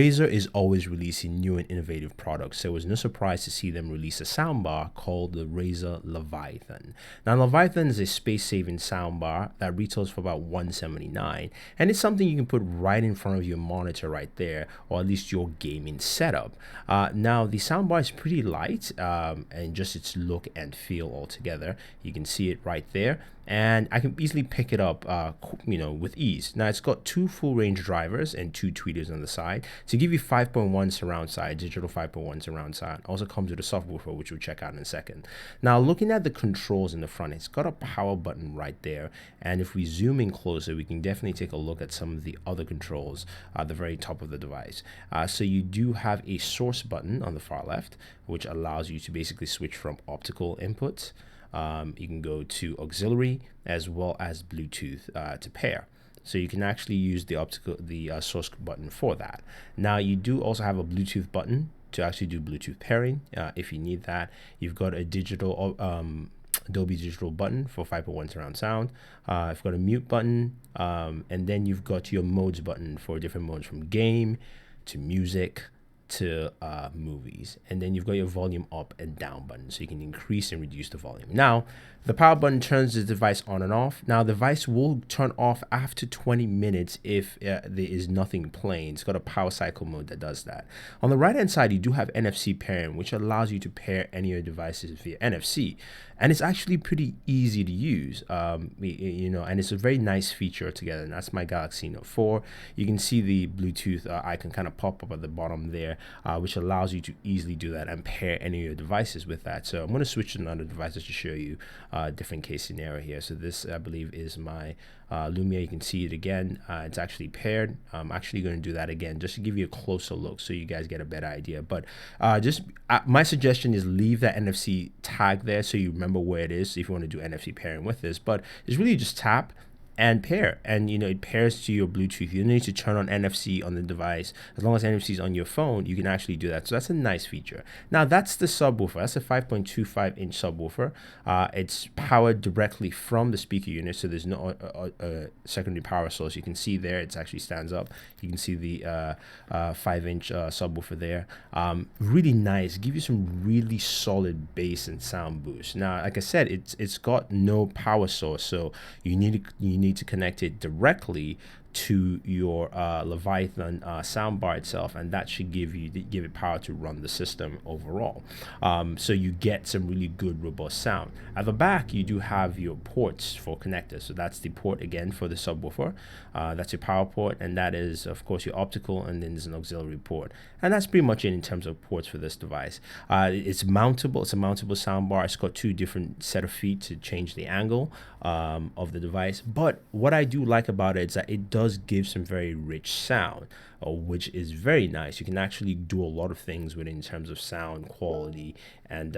Razer is always releasing new and innovative products, so it was no surprise to see them release a soundbar called the Razer Leviathan. Now, Leviathan is a space-saving soundbar that retails for about $179, and it's something you can put right in front of your monitor right there, or at least your gaming setup. Now, the soundbar is pretty light, and just its look and feel altogether. You can see it right there, and I can easily pick it up, with ease. Now, it's got two full range drivers and two tweeters on the side to give you 5.1 surround sound, digital 5.1 surround sound. Also comes with a subwoofer, which we'll check out in a second. Now, looking at the controls in the front, it's got a power button right there. And if we zoom in closer, we can definitely take a look at some of the other controls at the very top of the device. So you do have a source button on the far left, which allows you to basically switch from optical inputs. You can go to auxiliary as well as Bluetooth to pair. So you can actually use the source button for that. Now, you do also have a Bluetooth button to actually do Bluetooth pairing if you need that. You've got a digital Dolby Digital button for 5.1 surround sound. I've got a mute button, and then you've got your modes button for different modes, from game to music to movies. And then you've got your volume up and down button, so you can increase and reduce the volume. Now, the power button turns the device on and off. Now, the device will turn off after 20 minutes if there is nothing playing. It's got a power cycle mode that does that. On the right hand side, you do have NFC pairing, which allows you to pair any of your devices via NFC. And it's actually pretty easy to use, and it's a very nice feature together. And that's my Galaxy Note 4. You can see the Bluetooth icon kind of pop up at the bottom there, which allows you to easily do that and pair any of your devices with that. So I'm going to switch to another device to show you a different case scenario here. So this, I believe, is my Lumia. You can see it again. It's actually paired. I'm actually going to do that again just to give you a closer look so you guys get a better idea. But my suggestion is leave that NFC tag there so you remember where it is if you want to do NFC pairing with this. But it's really just tap and pair, and it pairs to your Bluetooth. You don't need to turn on NFC on the device. As long as NFC is on your phone, you can actually do that. So that's a nice feature. Now, that's the subwoofer. That's a 5.25 inch subwoofer. It's powered directly from the speaker unit, so there's no secondary power source. You can see there, it actually stands up. You can see the 5-inch subwoofer there. Really nice. Give you some really solid bass and sound boost. Now, like I said, it's got no power source, so you need to connect it directly to your Leviathan soundbar itself, and that should give it power to run the system overall. So you get some really good robust sound. At the back, you do have your ports for connectors. So that's the port again for the subwoofer. That's your power port, and that is of course your optical, and then there's an auxiliary port. And that's pretty much it in terms of ports for this device. It's mountable. It's a mountable soundbar. It's got two different set of feet to change the angle of the device. But what I do like about it is that it does give some very rich sound, which is very nice. You can actually do a lot of things with it in terms of sound quality and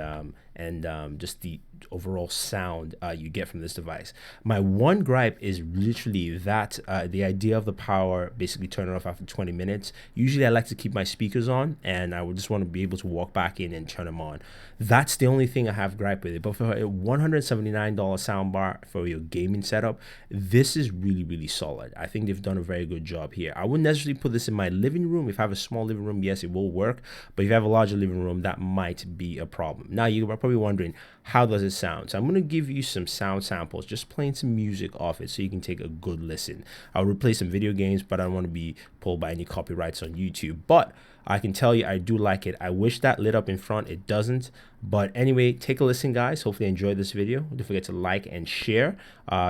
just the overall sound you get from this device. My one gripe is literally that the idea of the power basically turning off after 20 minutes. Usually I like to keep my speakers on, and I would just want to be able to walk back in and turn them on. That's the only thing I have gripe with it. But for a $179 soundbar for your gaming setup, this is really, really solid. I think they've done a very good job here. I wouldn't necessarily put this in my living room. If I have a small living room, yes, it will work. But if you have a larger living room, that might be a problem. Now, you are probably wondering, how does it sound? So I'm going to give you some sound samples, just playing some music off it so you can take a good listen. I'll replay some video games, but I don't want to be pulled by any copyrights on YouTube. But I can tell you, I do like it. I wish that lit up in front. It doesn't. But anyway, take a listen, guys. Hopefully you enjoyed this video. Don't forget to like and share,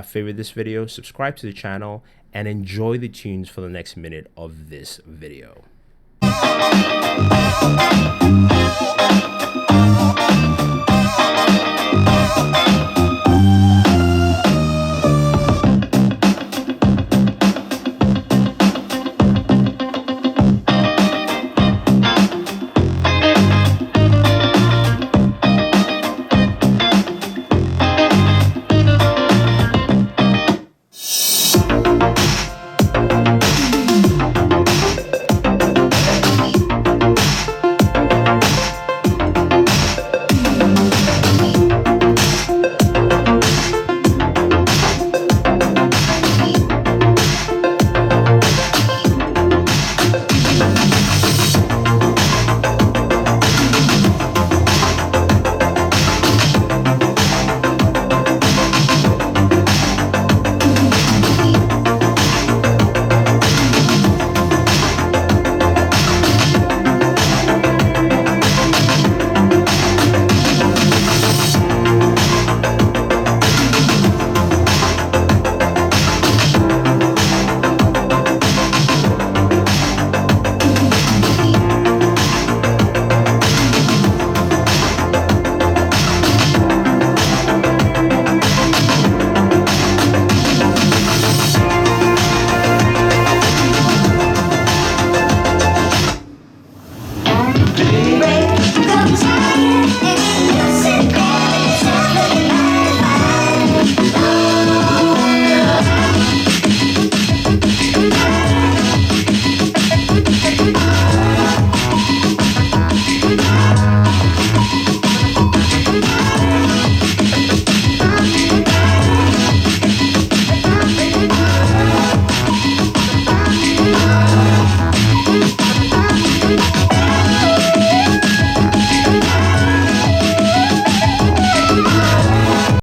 favorite this video, subscribe to the channel, and enjoy the tunes for the next minute of this video.